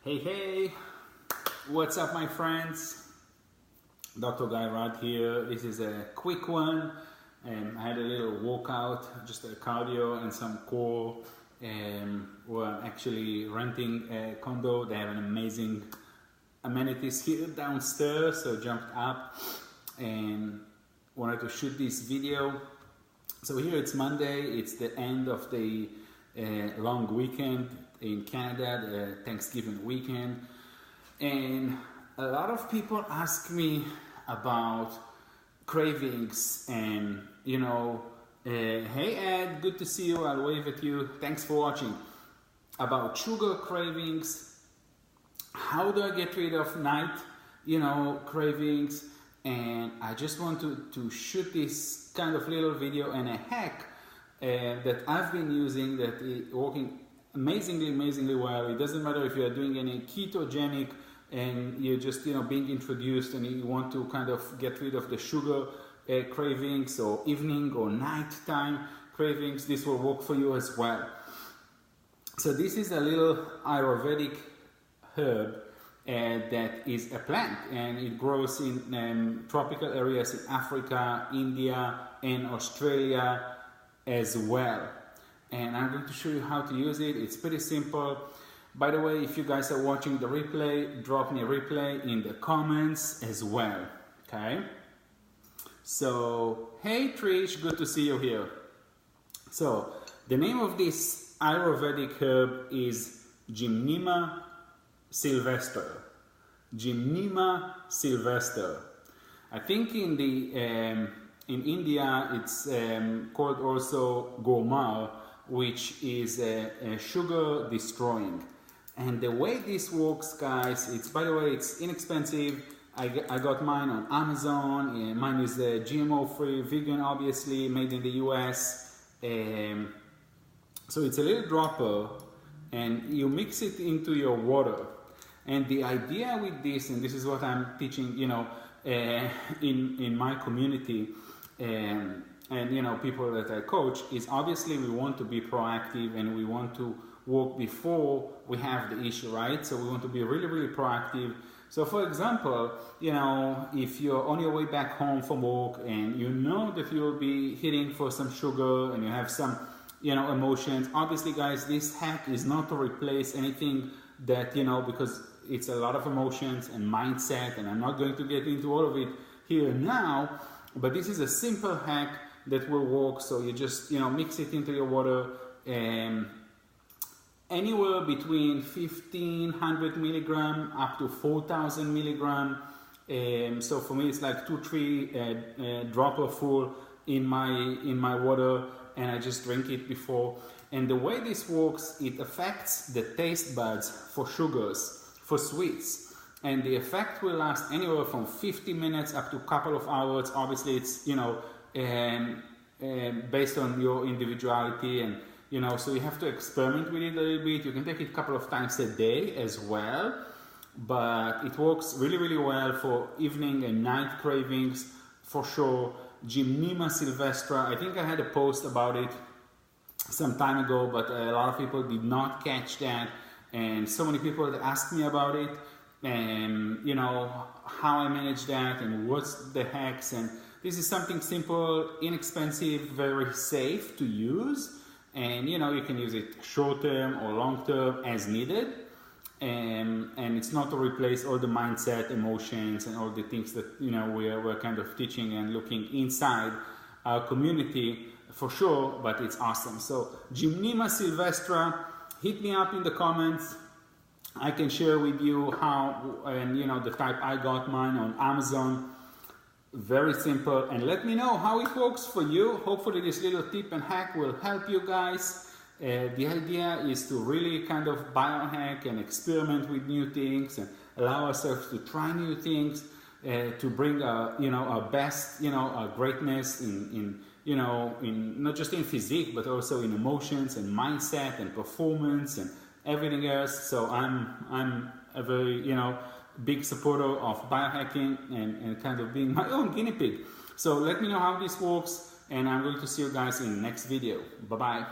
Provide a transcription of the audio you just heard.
Hey, what's up my friends? Dr. Arad here. This is a quick one. I had a little workout, just a cardio and some core. We're actually renting a condo. They have an amazing amenities here downstairs, so jumped up and wanted to shoot this video. So here it's Monday, it's the end of the long weekend in Canada, the Thanksgiving weekend, and a lot of people ask me about cravings and hey Ed, good to see you, I'll wave at you, thanks for watching. About sugar cravings, how do I get rid of night cravings, and I just want to shoot this kind of little video and a hack that I've been using that is working amazingly well. It doesn't matter if you are doing any ketogenic and you're just being introduced and you want to kind of get rid of the sugar cravings or evening or nighttime cravings. This will work for you as well. So this is a little Ayurvedic herb that is a plant, and it grows in tropical areas in Africa, India and Australia as well. And I'm going to show you how to use it. It's pretty simple. By the way, if you guys are watching the replay, drop me a replay in the comments as well. Okay? So, hey Trish, good to see you here. So, the name of this Ayurvedic herb is Gymnema sylvester. Gymnema sylvester. I think in India it's called also Gurmar, which is a sugar destroying. And the way this works, guys, it's, by the way, it's inexpensive. I got mine on Amazon. Mine is GMO free, vegan, obviously, made in the US. So it's a little dropper, and you mix it into your water. And the idea with this, and this is what I'm teaching, in my community, and people that I coach, is obviously we want to be proactive and we want to work before we have the issue, right? So we want to be really proactive. So for example, if you're on your way back home from work and you know that you'll be hitting for some sugar and you have some emotions, obviously guys, this hack is not to replace anything that because it's a lot of emotions and mindset, and I'm not going to get into all of it here now, but this is a simple hack that will work. So you just mix it into your water, anywhere between 1500 milligram up to 4000 milligram. So for me it's like 2-3 dropper full in my water, and I just drink it before. And the way this works, it affects the taste buds for sugars, for sweets, and the effect will last anywhere from 50 minutes up to a couple of hours. Obviously it's based on your individuality, and so you have to experiment with it a little bit. You can take it a couple of times a day as well, but it works really well for evening and night cravings for sure. Gymnema sylvestre, I think I had a post about it some time ago, but a lot of people did not catch that, and so many people that asked me about it, and how I manage that and what's the hacks. And this is something simple, inexpensive, very safe to use, and you can use it short term or long term as needed, and it's not to replace all the mindset, emotions and all the things that we're kind of teaching and looking inside our community for sure, but it's awesome. So Gymnema sylvestre, hit me up in the comments. I can share with you how, and the type I got mine on Amazon. Very simple, and let me know how it works for you. Hopefully this little tip and hack will help you guys. The idea is to really kind of biohack and experiment with new things and allow ourselves to try new things, to bring our best, our greatness in not just in physique, but also in emotions and mindset and performance and everything else. So I'm a very big supporter of biohacking and kind of being my own guinea pig. So let me know how this works, and I'm going to see you guys in the next video. Bye bye.